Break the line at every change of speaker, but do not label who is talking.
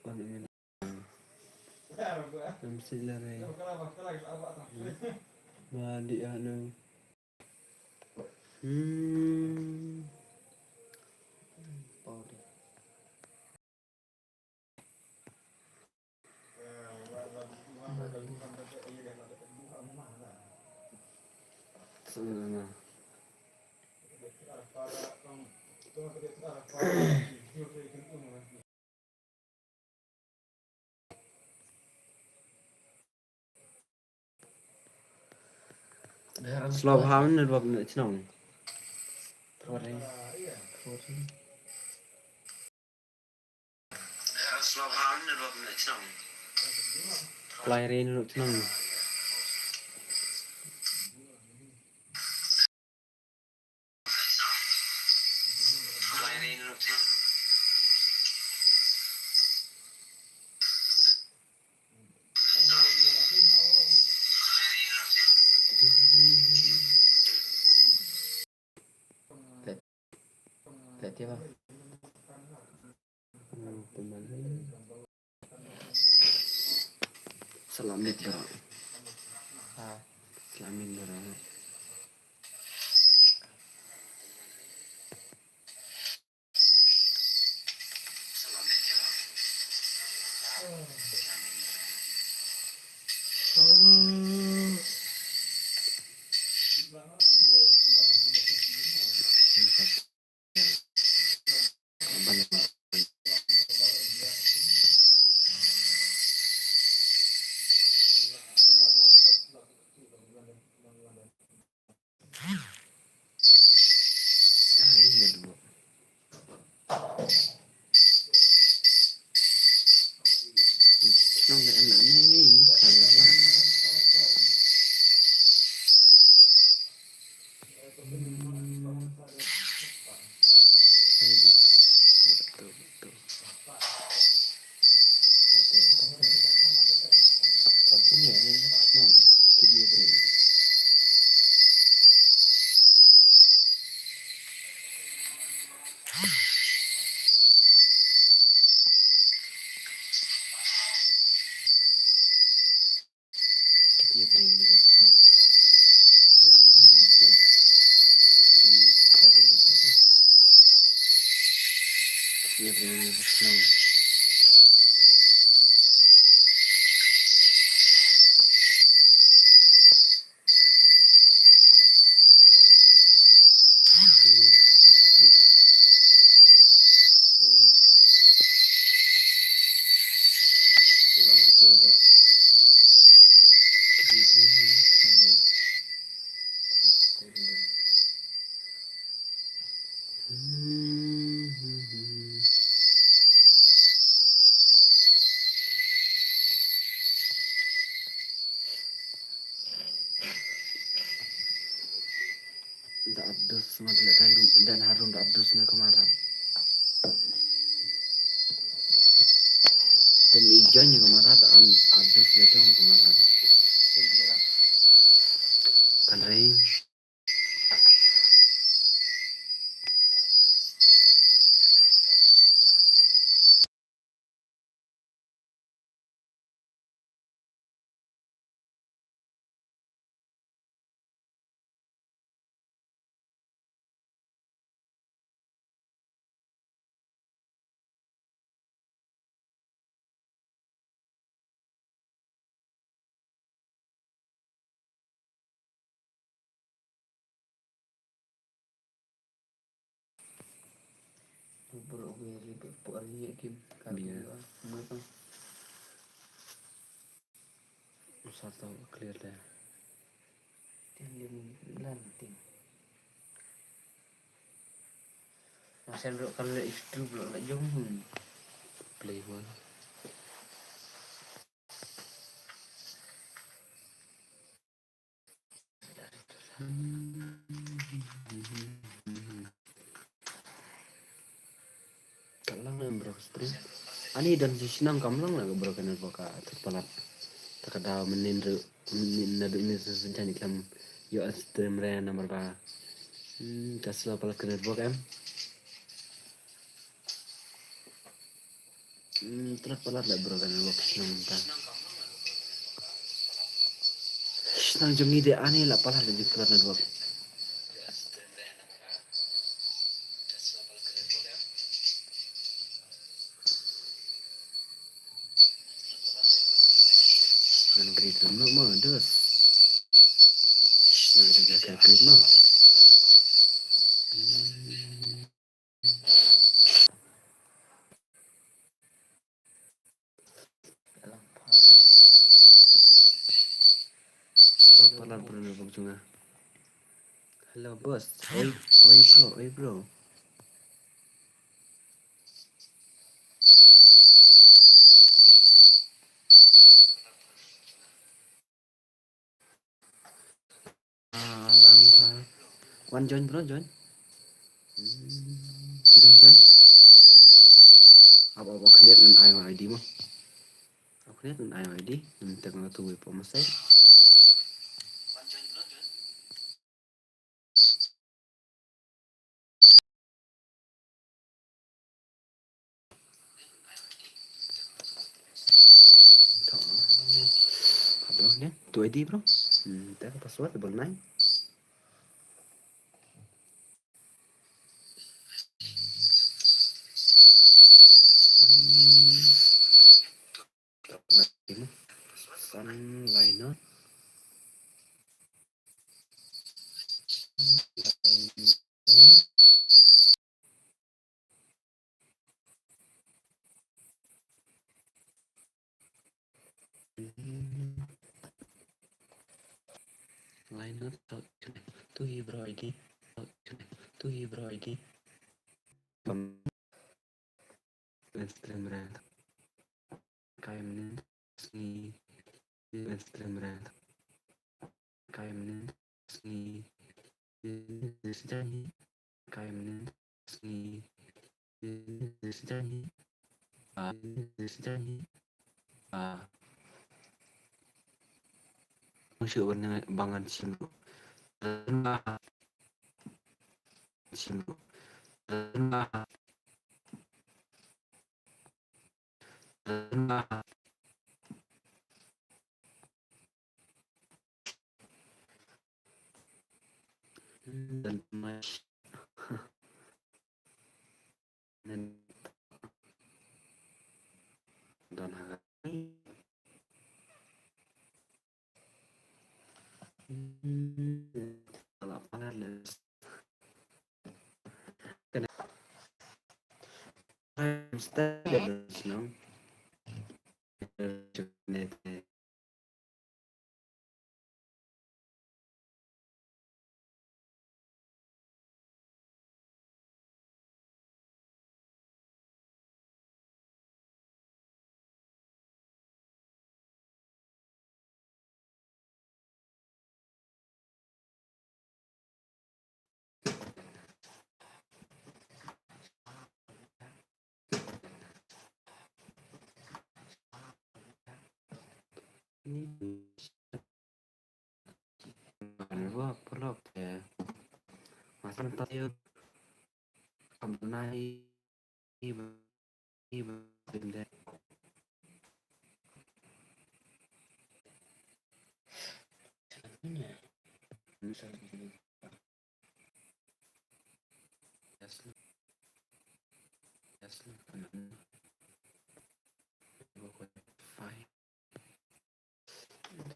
Ano yun? Ang sila rin. Mali ano. Powder. Sana. Slowhaven eller vad det är. Sorry. Slowhaven eller vad det är. Klairin eller något. Tadi apa? Selamit berang. Selamit berang. Abdus madla kairum dan harum abdus na kemarin. Dan ijannya kemarin an abdus becong kemarin. Kan rain. Bro, gue ribet puari kim kabia. Mereka satu clear dah. Dia lanting. Masih bro kalau istri bro nak jom play one. Kalang na bro stream. Ani dan si sinang kamlang na bro kana baka terpalat. Takada menindru nadu ini sesuatu kam yo stream re nomor ba. Kasla palat kana bok em. Telat pelat lah bro kan wak senang ta. Senang jong ide aneh lah pelat lah jeng telat na wak. Ngan grade no mo dos. Ngan grade mo. Pelat bro na wak junga. Hello bos. Oi bro. Lang pa. One join bro join. Join. Apa kalian dengan ayam ID mo? Aku lihat dengan ayam ID. Minta kena tunggu po masay. Bro nya, tu ID bro. Minta password double 9. Liner. Liner tu bro ID. Tu bro ID. Instagram rant. Kayak menit ni Instagram rant. Kayak menit ni sejarah. Kayak menit ni sejarah. Sejarah. Masuk warna bangan silu. Silu. Dan mas dan hari kalau panas kena stable senang ini gua perlu ya makan tayo kabunai iba benda misalnya yes